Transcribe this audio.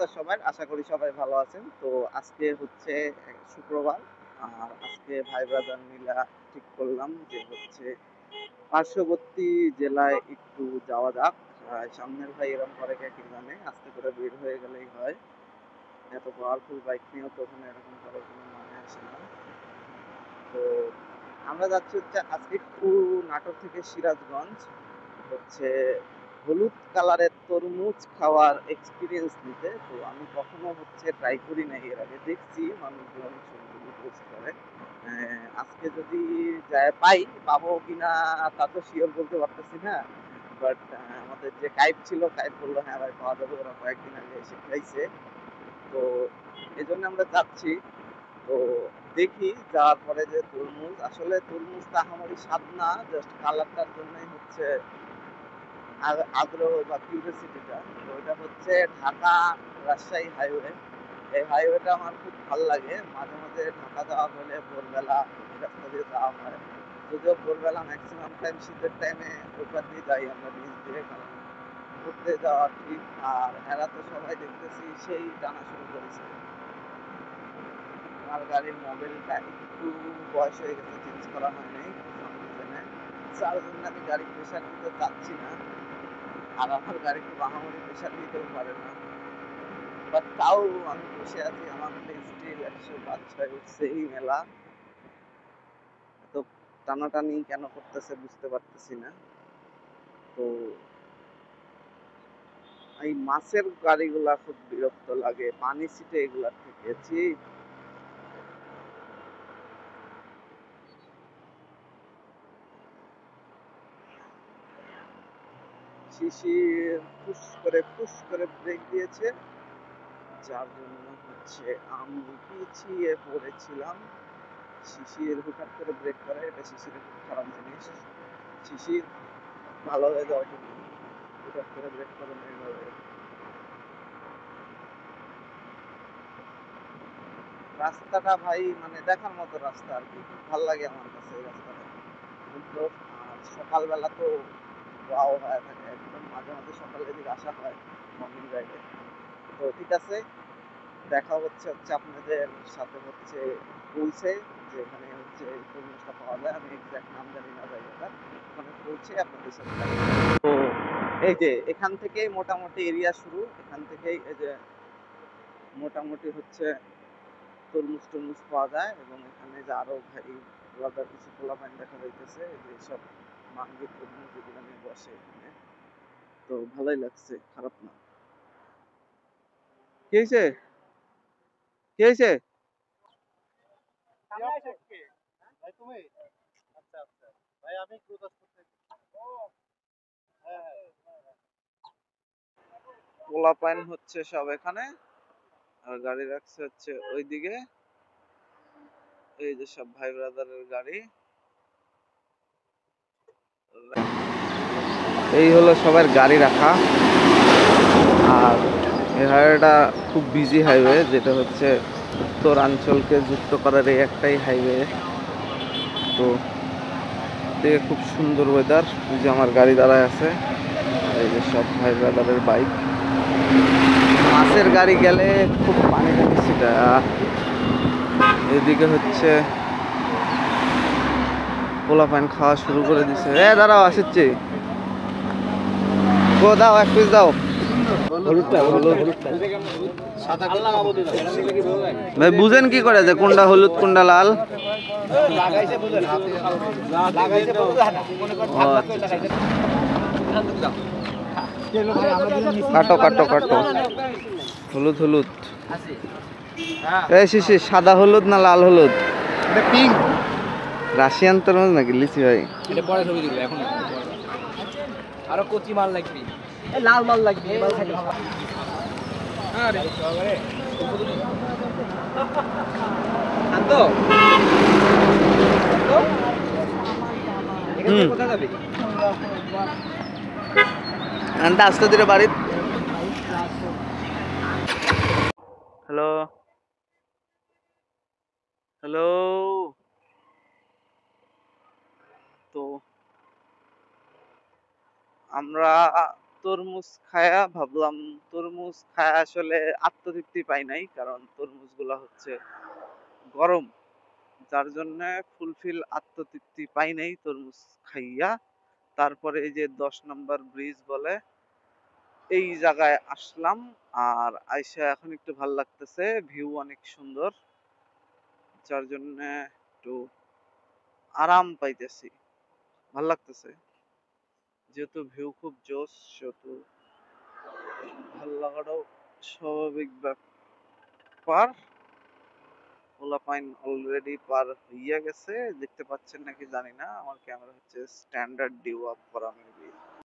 অবস্থা সবার? আশা করি সবাই ভালো আছেন। তো আজকে হচ্ছে শুক্রবার। আর আজকে ভাই ব্রাদার মিলা ঠিক করলাম যে হচ্ছে পার্শ্ববর্তী জেলায় একটু যাওয়া যাক। সামনের ভাই এরকম করে কে কি জানে, আস্তে করে বের হয়ে গেলেই হয়। এত পাওয়ারফুল বাইক নিয়েও তো ওখানে এরকম করার কোনো মানে আসে না। তো আমরা যাচ্ছি হচ্ছে আজকে একটু নাটোর থেকে সিরাজগঞ্জ হচ্ছে হলুদ কালারের তরমুজ খাওয়ার এক্সপিরিয়েন্স নিতে। তো আমি কখনো হচ্ছে ট্রাই করি নাই, এর আগে দেখছি মানুষজন ছবিগুলো পোস্ট করে। আজকে যদি যায় পাবো কিনা তা তো শিওর বলতে পারতেছি না, বাট আমাদের যে কাইপ ছিল, কাইপ বললো হ্যাঁ ভাই পাওয়া যাবে, ওরা কয়েকদিন আগে এসে খাইছে। তো এই জন্য আমরা যাচ্ছি। তো দেখি যাওয়ার পরে যে তরমুজ, আসলে তরমুজটা আহামরি স্বাদ না, জাস্ট কালারটার জন্যই হচ্ছে আগ্রহ বা কিউরিওসিটিটা। তো এটা হচ্ছে ঢাকা রাজশাহী হাইওয়ে। এই হাইওয়েটা আমার খুব ভালো লাগে। মাঝে মাঝে ঢাকা যাওয়া হলে ভোরবেলা এই রাস্তা দিয়ে যাওয়া হয়। যদিও ভোরবেলা ম্যাক্সিমাম টাইম শীতের টাইমে ওপার দিয়ে যাই আমরা নিচ দিয়ে, কারণ ঘুরতে যাওয়া ঠিক। আর এরা তো সবাই দেখতেছি সেই টানা শুরু করেছে। আমার গাড়ির মডেলটা একটু বয়স হয়ে গেছে, চেঞ্জ করা হয়নি যার জন্য আমি গাড়ি প্রেশার দিতে চাচ্ছি না। আর আমার গাড়ি খুব আহামরি প্রেশার দিতেও পারে না, বাট তাও আমি বসে আছি, আমার স্টিল 105-6 উঠছে এই মেলা। তো টানাটানি কেন করতেছে বুঝতে পারতেছি না। তো এই মাছের গাড়িগুলা খুব বিরক্ত লাগে, পানি ছিটে এগুলা থেকেছি। শিশির ফুস করে ব্রেক দিয়েছে, যার জন্য হচ্ছে আমি পিছিয়ে পড়েছিলাম। শিশির হুটহাট করে ব্রেক করে, এটা শিশিরের খুব খারাপ জিনিস। শিশির ভালো হয়ে যাওয়ার জন্য হুটহাট করে ব্রেক করে এইভাবে। রাস্তাটা ভাই মানে দেখার মতো রাস্তা আর কি, খুব ভালো লাগে আমার কাছে এই রাস্তাটা। কিন্তু সকালবেলা তো ওয়াও হয়ে থাকে একদম, মাঝে মাঝে সকালে এদিকে আসা হয় মর্নিং রাইডে। তো ঠিক আছে, দেখা হচ্ছে আপনাদের সাথে হচ্ছে পৌঁছে, যেখানে হচ্ছে তরমুজটা পাওয়া যায়। আমি এক্সাক্ট নাম জানি না জায়গাটা, ওখানে পৌঁছে আপনাদের সাথে দেখা হবে। তো এই যে এখান থেকেই মোটামুটি এরিয়া শুরু, এখান থেকেই এই যে মোটামুটি হচ্ছে তরমুজ টরমুজ পাওয়া যায়। এবং এখানে যে আরো ভাই আলাদা কিছু পোলাপাইন দেখা যাইতেছে, যে সব মাঙ্গি তরমুজ এগুলো নিয়ে বসে এখানে। তো ভালোই লাগছে, খারাপ না। কি হয়েছে? কি হয়েছে? পোলাপাইন হচ্ছে সব এখানে, আর গাড়ি রাখছে হচ্ছে ওইদিকে। এই যে সব ভাই ব্রাদারের গাড়ি। এই হলো সবার গাড়ি রাখা। আর এই হাইওয়েটা খুব বিজি হাইওয়ে, যেটা হচ্ছে উত্তরাঞ্চলকে যুক্ত করার এই একটাই হাইওয়ে। তো দেখে খুব সুন্দর ওয়েদার। এই যে আমার গাড়ি দাঁড়ায় আছে, এই যে সব ভাই ব্রাদারের বাইক। মাছের গাড়ি গেলে খুব পানি টানি সেটা। এদিকে হচ্ছে পোলা পান খাওয়া শুরু করে দিছে। দাঁড়াও আসছি, গো দাও এক পিস দাও। ভাই বুঝেন কি করে যে কোনটা হলুদ কোনটা লাল? কাটো কাটো কাটো, হলুদ হলুদ। এই শিশি সাদা হলুদ না লাল হলুদ? পিঙ্ক। রাশিয়ান তরমুজ নাকি লিচি ভাই? এটা পরে ছবি দিল, এখন আরো কচি মাল লাগবে, লাল মাল লাগবে। আরে শান্ত এখানে কোথায় যাবে? আনতে আসতে দিলে বাড়ি। Hello hello. তো আমরা তরমুজ খায়া ভাবলাম, তরমুজ খায়া আসলে আত্মতৃপ্তি পাই নাই, কারণ তরমুজ গুলা হচ্ছে গরম, যার জন্য ফুলফিল আত্মতৃপ্তি পাই নাই তরমুজ খাইয়া। তারপরে এই যে 10 নম্বর ব্রিজ বলে এই জায়গায় আসলাম, আর আইসা এখন একটু ভাল লাগতেছে, ভিউ অনেক সুন্দর, যার জন্য একটু আরাম পাইতেছি, ভাল লাগতেছে। যেহেতু ভিউ খুব জোস, সেহেতু ভাল লাগাটাও স্বাভাবিক ব্যাপার। পোলাপাইন অলরেডি পার হইয়া গেছে, দেখতে পাচ্ছেন নাকি জানি না, আমার ক্যামেরা হচ্ছে স্ট্যান্ডার্ড ডিউ আপ করানোর